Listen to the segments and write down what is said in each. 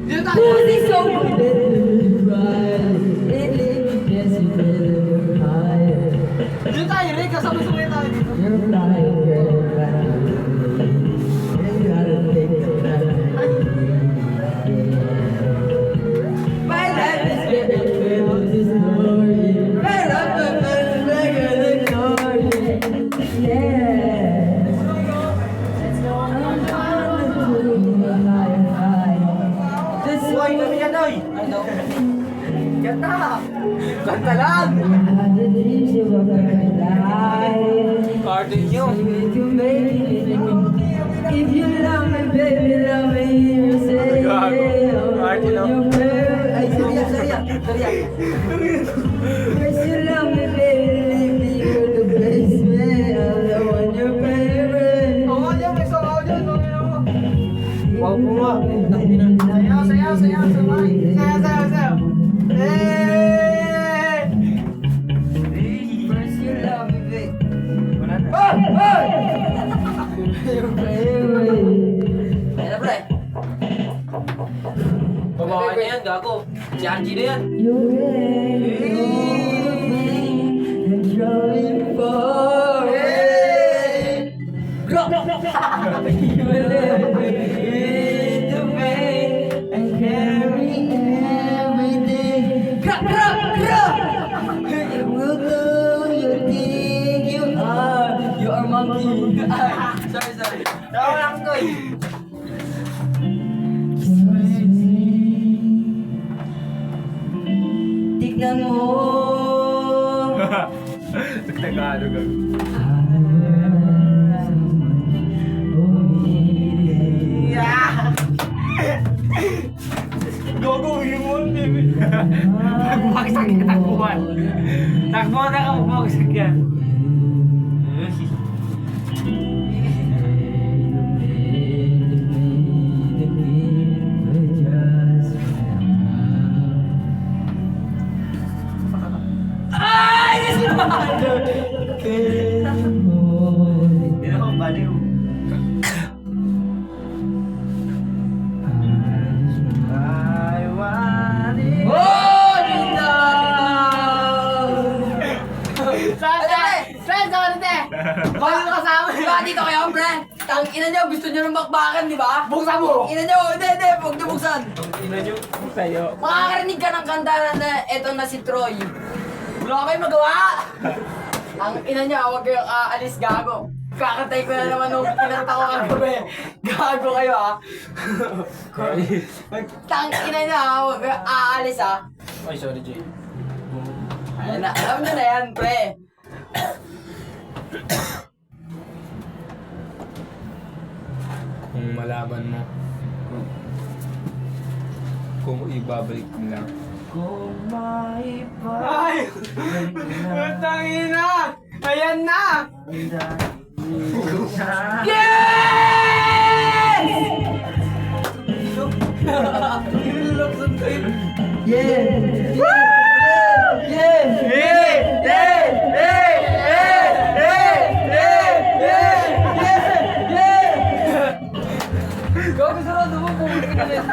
Dito tayo. Pussy's so Dito tayo, Rick. Kasama-sabay tayo dito. You're flying, girl. You gotta take it back. My life is getting filled with story. Right up the regular story. Yeah. I'm trying to do my life. This Uy, kami yan, oy. Ano? Ganda. Ganda lang. Cartoon nyo. If you love me, baby, love me, you say Cartoon, no? Ay, sorry, sorry. If you love me, baby, leave me, you're the best man. I'm the one your favorite. Oo, yan. May sabaw dyan. Wow po nga. Sayaw, sayaw, sayaw. Sabay. Sayaw, sayaw, sayaw. Eh! First you love me, baby. Wala na. Your favorite. Kaya na, pre. Babae na yan, gago. Si Angie na yan. You're and trying for it. Block, block, block, You will live with the pain and carry everything. Grab, grab, grab! You will do you think you are monkey. Sorry, sorry. Tawa lang ko eh. Tignan mo. Tagalog ako. Yeah! Gogo, yun mo, baby. Bumagsak ka, takbuhan. Takbuhan na ka, bumagsak yan. Hindi na ako baliw. I want it. Oh, Nina! Saan, te? Bakit ka kasama? Diba dito kayo, pre? Tang ina nyo, gusto nyo ng bakbakan, di ba? Buksan mo! Ina nyo, hindi, huwag nyo buksan. Ina nyo, sa'yo. Makakarinig ka ng kanta na eto na si Troy. Wala kayo magawa! Ang ina niya, huwag kayong aalis, gago. Kakatay ko na naman nung kinanta ko kagabi. Gago kayo, ah. Tang ina niya, huwag kayong aalis, ah. Ay, sorry, Jay. Ayan na, alam nyo na yan, pre. Kung malaman mo, kung ibabalik nila. Kung maibalik Ay! Putang ina! Ayan na! Yes! Nilulok sa trip. Yeah! Yeah! Gabi sarado mo, pumunta ka rin.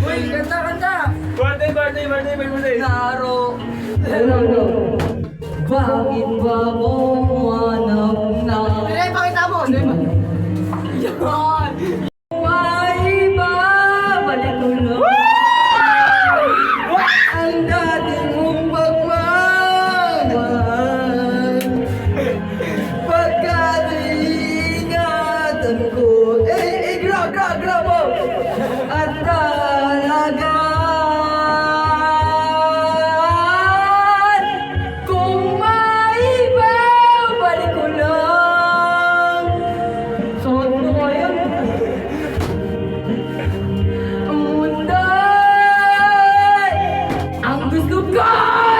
Uy, kanta! Birthday! Naro. Bakit ba mo hanap na? Hindi, pakita mo! Yan! May babalik ko na. Ang dati mong pagmamahal. Pagkat iingatan ko. Grab mo! At talagang kung maibabalik ko lang. Saan mo ngayon? Ang munday ang gusto ko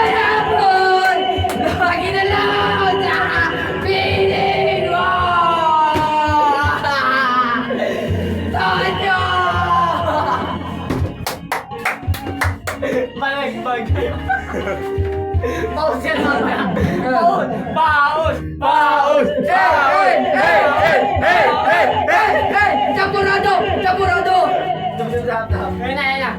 yapon. Lagi na lang na piling mo. Tonyo! Balagbag! Paus yan mamaya! Paus! Paus! Hey! Hey! Hey! Hey! Hey! Hey! Hey! Champurado! Champurado! Stop. Ayun na.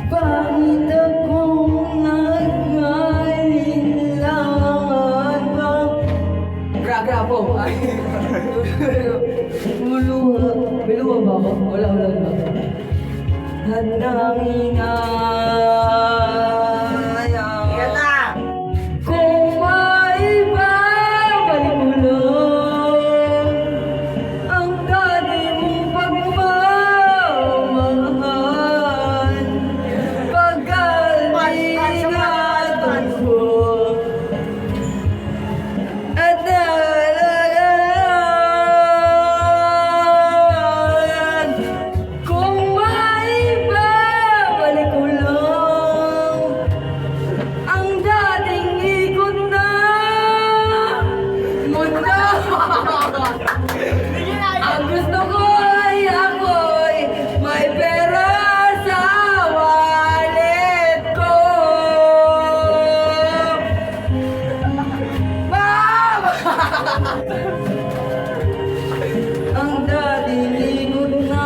Bakit akong nag-alinlangan bang Gra po. Luluha. May luha ba ako? Wala. Handang inayang Yan na! kung may babalik mo lang ang dati mong pagmamahal pagkalingatan ko at nalalayan kung may babalik ko lang ang dating ikot na mundo. Ang gusto ko ay ako'y may pera sa wallet ko. Mama! Ang dating ikot na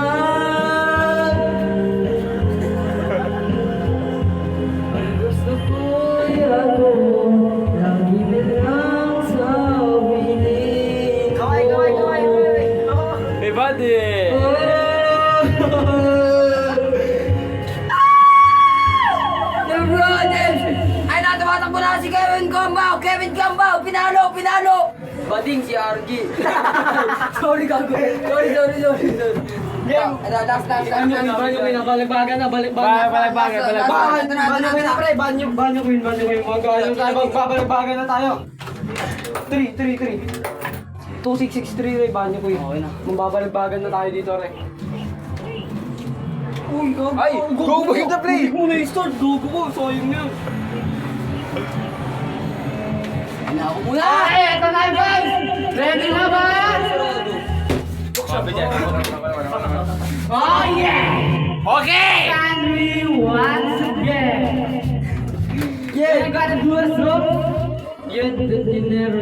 gusto ko'y ako lagi lang sa piling ko. Kaway. Hey, buddy! The Brothers! Ay, natumatakbo na si Kevin Gambao! Pinalo! Bading si Argy. Sorry, gago. Sorry. Game. Last. Balagbagan na. Balagbagan. Banyo queen. Magbabalagbagan na tayo. 3. 2663 rin, banyo queen. Okay na. Magbabalagbagan na tayo dito, re. Uy, go! Ay! Go the play! Hindi mo na i-start. Go! Sayang yun. Ano ako muna? Ay, eto na guys! Ready na ba? Sabi dyan. Oh yeah! Okay! Can we once again? Yeah! You gotta do a song. Yet the never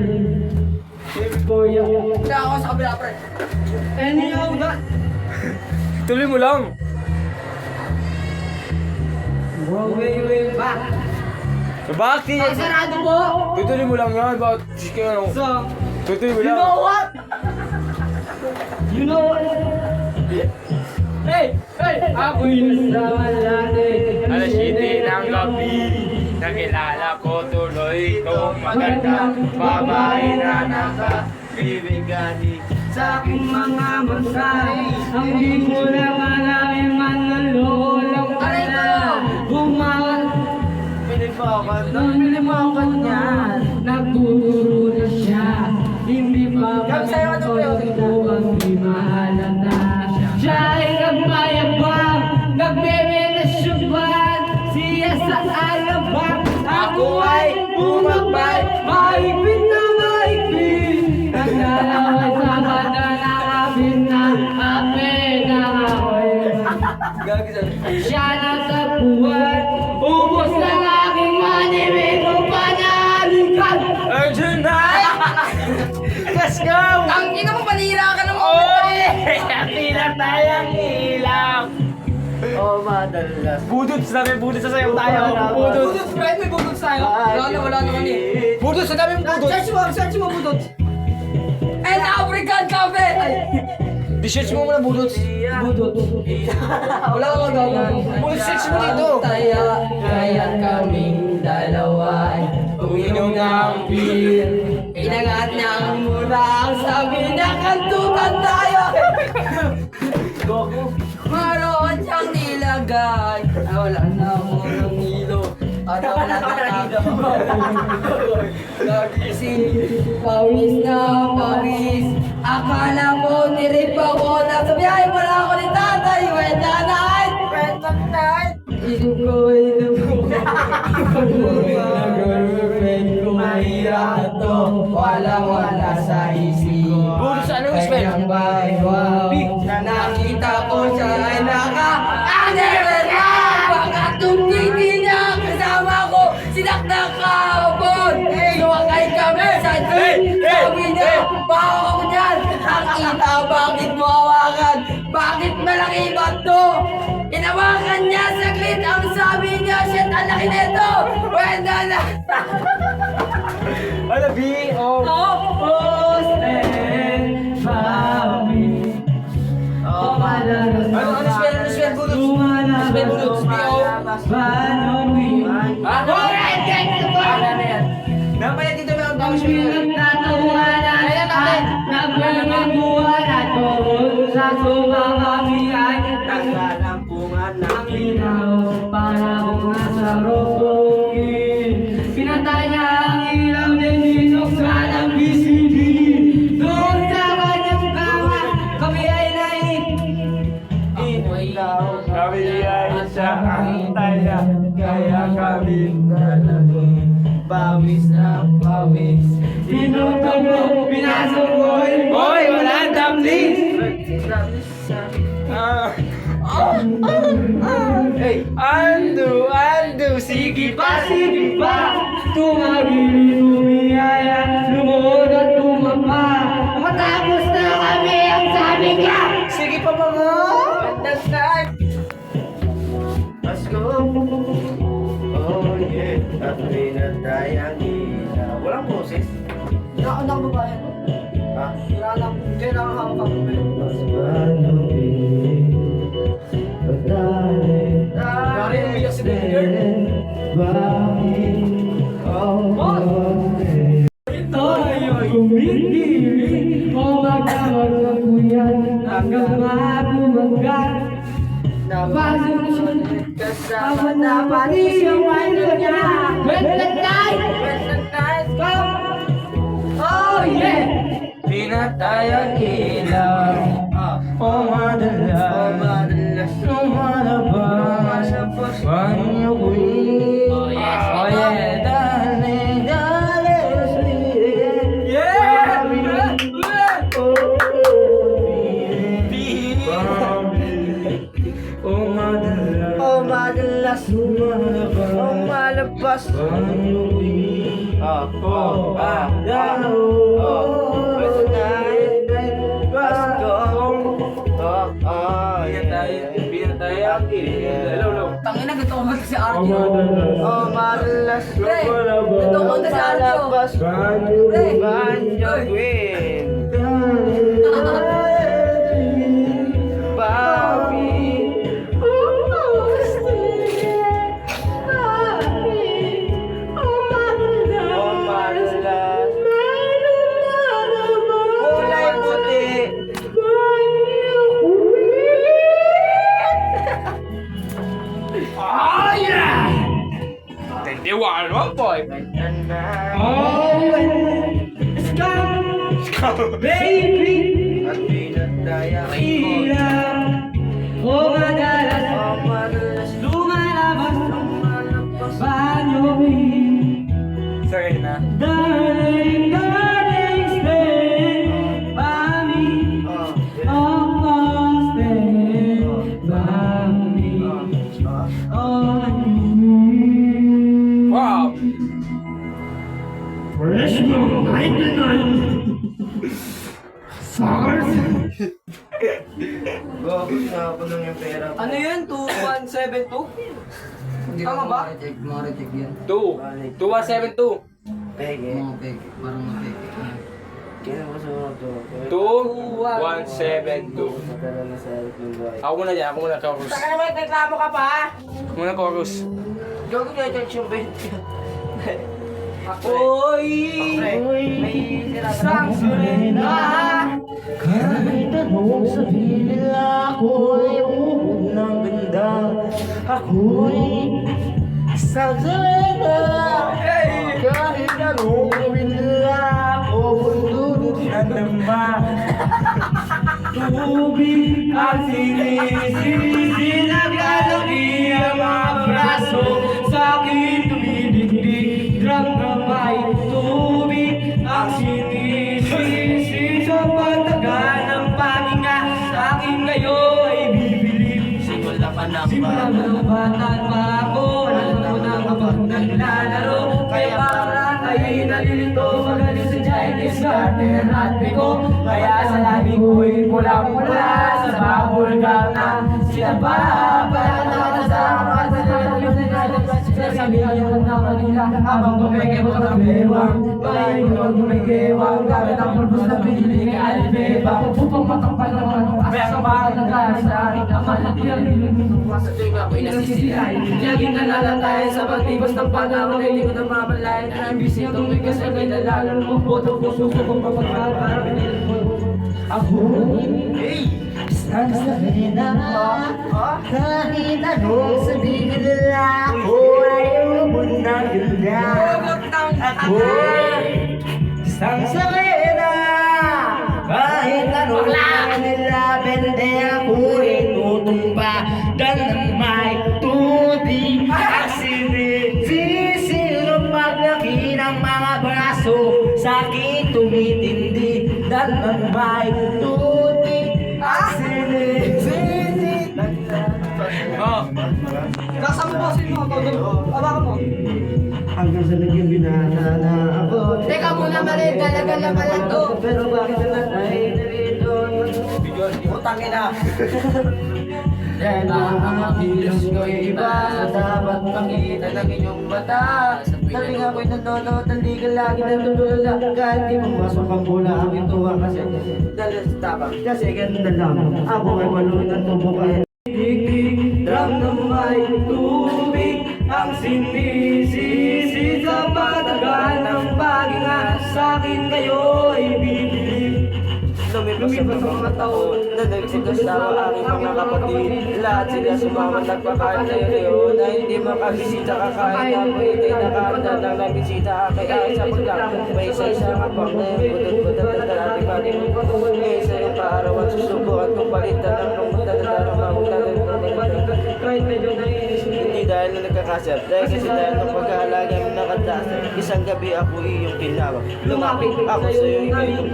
for you. Kaya ako sa kabila, pre. Anyhow that. Tuloy mo lang. Way back. Bakit? Sarado po! Tutuloy mo lang yan. Bakit? So, tutuloy mo You lang. know what? You know what? Hey! Ako'y nasama natin. Alas 7 ng gabi. Nakilala ko tuloy itong maganda. Babae na nakabibigani sa aking mga mansay. Ang di mo naman ay manlolong ka na. Gumawa. Pinilimakan niya. Nagtuturo na siya. Hindi pa ko ang di mahalata. Siya ay nagmayabang, nagmemenasyuban. Siya sa alabang, ako ay bumabay. Maipit na maipit. Naglalaway sa mata na amin na amin na ako'y. Siya na sa buwan, ubos na aking manibig o panalikan. Urgent night! Let's go! Ang ina mo, panira ka naman! Oy! Tira tayong ilaw! Oh, madalas. Budots na, may budots na sayaw tayo. Budots, Fred, may budots tayo. Wala naman eh. Budots, sa daming budots. Search mo budots. And African Cafe! Di-search mo muna budots. Budots. Wala ka magagawa. Search mo dito. Kaya kaming dalawa ay uminom ng beer. Inangat niya ang muna ang sabi niya kantutan tayo. Maroon siyang nilagay. Wala na ako ng hilo. At wala na nagising. Pawis na pawis. Akala ko nirip ako. Nasa biyahe wala ako ni tatay. When the night. Isip ko girlfriend ko mahirap to. Wala sa isip. Budots, ano yung spell? Kanyang baywang na nakita ko siya ay naka-anever na. Baka tumiti niya kasama ko. Sinaknak kahapon. Sumakay kami sa jeep. Sabi niya, baka ako dyan. Nakita bakit mo hawakan? Bakit malaki ba to? Inawakan niya saglit, ang sabi niya, shit, ang laki nito! Wala na! Ano, B? Oh. Ano spell bullets? Spell bullets, Alright, guys! Wala na yan. Namaya dito may ang tawag Naglalampungan ng ilaw para kung nasa rokokin. Pinatay niya ang ilaw na ninuksan ang BCD. Doon sa kanyang kama, kami ay naiilaw. Kami ay sa antaya, kaya kami nalagay. Pawis na pawis. Tinutog mo, pinasok mo. Hoy, wala ang dumpling! Hey, ando, sige pa, Sige pa, tumagili, tumiyaya, lumuhod at tumapa. Matapos na kami ang sabi niya. Sige pa mga! That's right! Let's go. Oh yeah, at pinatay ang ilaw. Walang boses. Nakaunak ba ba yan? Ha? Hindi nakahawak ako ba yun? Mas manupin. Pagdalit. Gary, umiyak si baby girl. Tayo kumigil o magkamaguyan hanggang mabumagat. Napasok kasama na panis yung ano niya. When the night come. Oh yeah! pinatay ang ilaw. Oh, madalas, lumalabas. Banyo queen. Oh, yes. Oh, yeah, darling, sweet. Yeah! Oh, madalas, Oh madalas lumalabas. malabas. Banyo queen. Oh, Pinatay ang ilaw. Tangina, gusto ko mag si Arjo. Oh, madalas Pre, gusto ko mag si Arjo. Pre. Banyo queen. Papi. Oh, madalas. Kulay puti. Oh, yeah! 21, oh boy! Baby, At pinatay ang oh madalas, lumalabas, banyo Sorry na. darling, stay by me, stay by me, Wow! Gago, napunong yung pera. Ano yun? 2172? Hindi Tama ko ba? maritig yan. 2172. Pege. Mga peke, parang mga peke. Kaya mo sa to. 2172. Matagal na sa yung buhay. Ako muna dyan, ako muna chorus. Saka naman, reklamo ka pa? Muna chorus. Gago niya dyan siyang bed. Oy! May Isang surenda! kahit anong sabihin nila, ako'y ubod ng ganda. Ako'y isang surenda. Kahit anong gawin nila, ako bundudod ng damba. Tubig ang sinisisi, naglalaki ang mga braso. Sa akin tumidigdig, drum kamay. Tubig ang sinisisi, sa pagtagal ng paginga. Sa akin kayo ay bibili. Simula pa ng bata pa ako, alam ko na kapag naglalaro. Kaya para kayo'y nalilito, magaling sa Chinese ka. partner at bigo. Kaya sa labi ko'y pulang-pula, sa bakul ka na sinaba. Para sa sabihin na kanila habang kumikibot ang bewang. Bahay ko kumikibang, gamit ang pulbos na pinili ka alibeba. Upang matangpal naman ang asa bakit nagkasa. Ang malatiyan sa tuwing ako'y nasisilahin. Laging nalalatain sa pagtibas ng panahon. Hindi ko na mamalayan ang bisitong may kasagay na lalang mo. Boto puso ko kung papagkal para pinilit mo. Ako, Isang sabihin na kahit anong sabihin nila ako ayaw mo na ganda. Ako isang sabihin na kahit anong sabihin nila pwede ako'y tutumba dahil ng may tubig ang sinisiro paglaki ng mga braso sa akin tumitindi dahil ng may tubig ang sinisisi. kasama mo si mo, abakan mo. Hanggang sa naging binata na ako. Teka muna, Marie, dalaga na pala to. Pero bakit na tayo narito? Utangin na. Dahil ang kilos ko'y iba, dapat makita ng inyong mata. Sabi nga ko'y nanonood, hindi ka lagi natutulala. Kahit di pumasok ang bola, aking tuwa kasi dahil sa tabang. Kasi ganda lang, ako ay maluhin at tubukan. Drum ng may tubig ang sinisisi sa patagal ng paginga. Sa akin kayo ay bibili. Lumipas ang mga taon na nagsigas na ang aking mga kapatid. Lahat sila sumama nagpakain na yun na hindi makabisita kakain na po ito'y nakahanda ng nabisita kaya sa paglang may isa-isa ka pang budod-budod at darating pati mo ngayon sa iyong paarawan susubukan kung palitan ng lumunta na darang mamuntalan Kahit medyo naiinis hindi dahil na nagkakasap dahil kasi dahil ng pag-aalaga mo nakataas isang gabi ako iyong tinawag lumapit ako sa iyo lumapit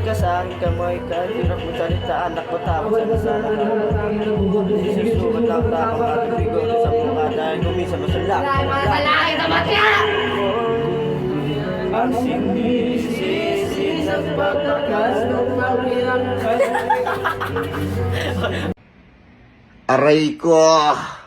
ka sa aking kamay kahit hirap mo salita anak ko tapos sa masala isusukat lang tapang ating bigo sa mukha dahil kumisa masala Malaki sa matya! ang sinisisi sa pagkakas ng pagilang. Aray ko!